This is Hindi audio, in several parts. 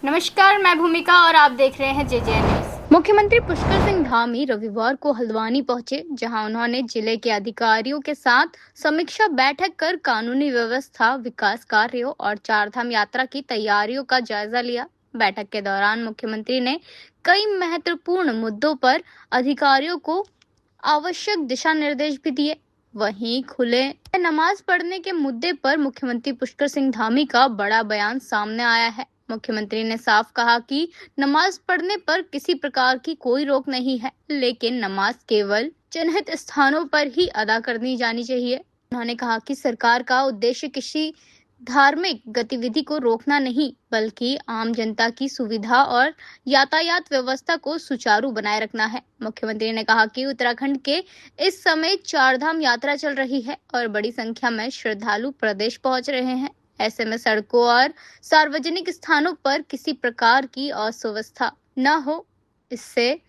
नमस्कार, मैं भूमिका और आप देख रहे हैं जेजे न्यूज। मुख्यमंत्री पुष्कर सिंह धामी रविवार को हल्द्वानी पहुंचे, जहां उन्होंने जिले के अधिकारियों के साथ समीक्षा बैठक कर कानूनी व्यवस्था, विकास कार्यों और चारधाम यात्रा की तैयारियों का जायजा लिया। बैठक के दौरान मुख्यमंत्री ने कई महत्वपूर्ण मुद्दों पर अधिकारियों को आवश्यक दिशा निर्देश भी दिए। वहीं खुले नमाज पढ़ने के मुद्दे पर मुख्यमंत्री पुष्कर सिंह धामी का बड़ा बयान सामने आया है। मुख्यमंत्री ने साफ कहा कि नमाज पढ़ने पर किसी प्रकार की कोई रोक नहीं है, लेकिन नमाज केवल चिन्हित स्थानों पर ही अदा करनी जानी चाहिए। उन्होंने कहा कि सरकार का उद्देश्य किसी धार्मिक गतिविधि को रोकना नहीं, बल्कि आम जनता की सुविधा और यातायात व्यवस्था को सुचारू बनाए रखना है। मुख्यमंत्री ने कहा कि उत्तराखंड के इस समय चारधाम यात्रा चल रही है और बड़ी संख्या में श्रद्धालु प्रदेश पहुंच रहे हैं। ऐसे में सड़कों और सार्वजनिक स्थानों पर किसी प्रकार की अव्यवस्था न हो, इससे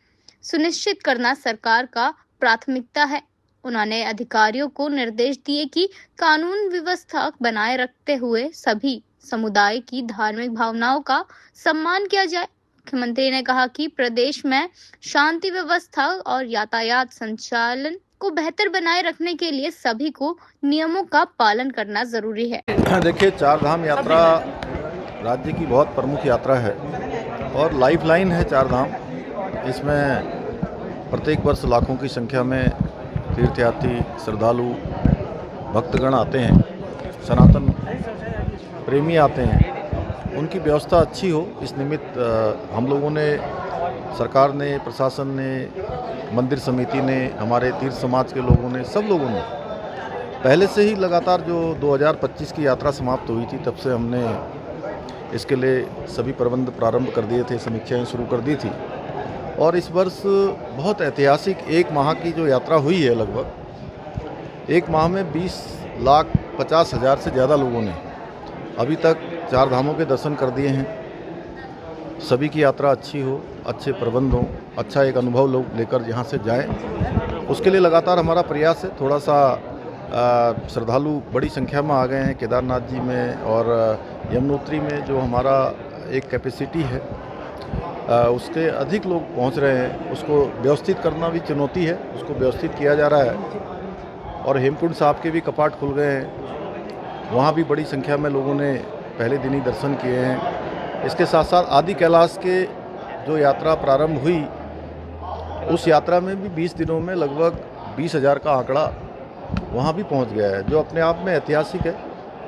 सुनिश्चित करना सरकार का प्राथमिकता है। उन्होंने अधिकारियों को निर्देश दिए कि कानून व्यवस्था बनाए रखते हुए सभी समुदाय की धार्मिक भावनाओं का सम्मान किया जाए। मुख्यमंत्री ने कहा कि प्रदेश में शांति व्यवस्था और यातायात संचालन को बेहतर बनाए रखने के लिए सभी को नियमों का पालन करना जरूरी है। देखिए, चारधाम यात्रा राज्य की बहुत प्रमुख यात्रा है और लाइफलाइन है चारधाम। इसमें प्रत्येक वर्ष लाखों की संख्या में तीर्थयात्री, श्रद्धालु, भक्तगण आते हैं, सनातन प्रेमी आते हैं। उनकी व्यवस्था अच्छी हो, इस निमित्त हम लोगों ने, सरकार ने, प्रशासन ने, मंदिर समिति ने, हमारे तीर्थ समाज के लोगों ने, सब लोगों ने पहले से ही लगातार जो 2025 की यात्रा समाप्त हुई थी, तब से हमने इसके लिए सभी प्रबंध प्रारंभ कर दिए थे, समीक्षाएं शुरू कर दी थी। और इस वर्ष बहुत ऐतिहासिक एक माह की जो यात्रा हुई है, लगभग एक माह में 20,50,000 से ज़्यादा लोगों ने अभी तक चार धामों के दर्शन कर दिए हैं। सभी की यात्रा अच्छी हो, अच्छे प्रबंध हो, अच्छा एक अनुभव लोग लेकर यहाँ से जाएं, उसके लिए लगातार हमारा प्रयास है। थोड़ा सा श्रद्धालु बड़ी संख्या में आ गए हैं केदारनाथ जी में, और यमुनोत्री में जो हमारा एक कैपेसिटी है उसके अधिक लोग पहुँच रहे हैं। उसको व्यवस्थित करना भी चुनौती है, उसको व्यवस्थित किया जा रहा है। और हेमकुंड साहब के भी कपाट खुल गए हैं, वहाँ भी बड़ी संख्या में लोगों ने पहले दिन ही दर्शन किए हैं। इसके साथ साथ आदि कैलाश के जो यात्रा प्रारंभ हुई, उस यात्रा में भी 20 दिनों में लगभग 20,000 का आंकड़ा वहाँ भी पहुँच गया है, जो अपने आप में ऐतिहासिक है।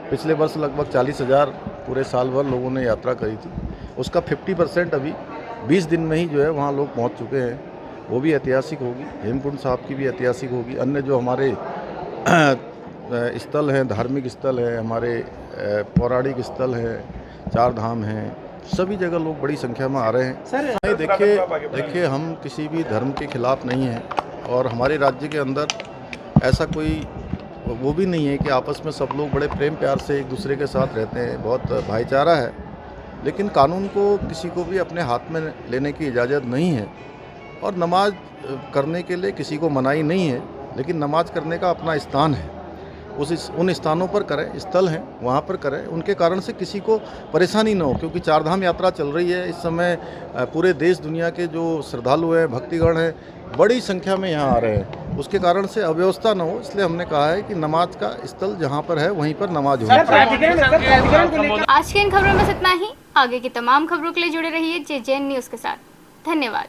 पिछले वर्ष लगभग 40,000 पूरे साल भर लोगों ने यात्रा करी थी, उसका 50% अभी 20 दिन में ही जो है वहाँ लोग पहुँच चुके हैं। वो भी ऐतिहासिक होगी, हेमकुंड साहब की भी ऐतिहासिक होगी। अन्य जो हमारे स्थल हैं, धार्मिक स्थल हैं, हमारे पौराणिक स्थल हैं, चार धाम हैं, सभी जगह लोग बड़ी संख्या में आ रहे हैं। सर देखिए, हम किसी भी धर्म के खिलाफ नहीं हैं और हमारे राज्य के अंदर ऐसा कोई वो भी नहीं है कि आपस में सब लोग बड़े प्रेम प्यार से एक दूसरे के साथ रहते हैं, बहुत भाईचारा है। लेकिन कानून को किसी को भी अपने हाथ में लेने की इजाज़त नहीं है और नमाज करने के लिए किसी को मनाही नहीं है, लेकिन नमाज करने का अपना स्थान है। उन स्थानों पर करें, स्थल हैं वहाँ पर करें, उनके कारण से किसी को परेशानी न हो। क्योंकि चारधाम यात्रा चल रही है इस समय, पूरे देश दुनिया के जो श्रद्धालु हैं, भक्तिगण हैं, बड़ी संख्या में यहाँ आ रहे हैं, उसके कारण से अव्यवस्था न हो, इसलिए हमने कहा है कि नमाज का स्थल जहाँ पर है वहीं पर नमाज होनी चाहिए। आज की इन खबरों में इतना ही। आगे की तमाम खबरों के लिए जुड़े रहिए जेजे न्यूज के साथ। धन्यवाद।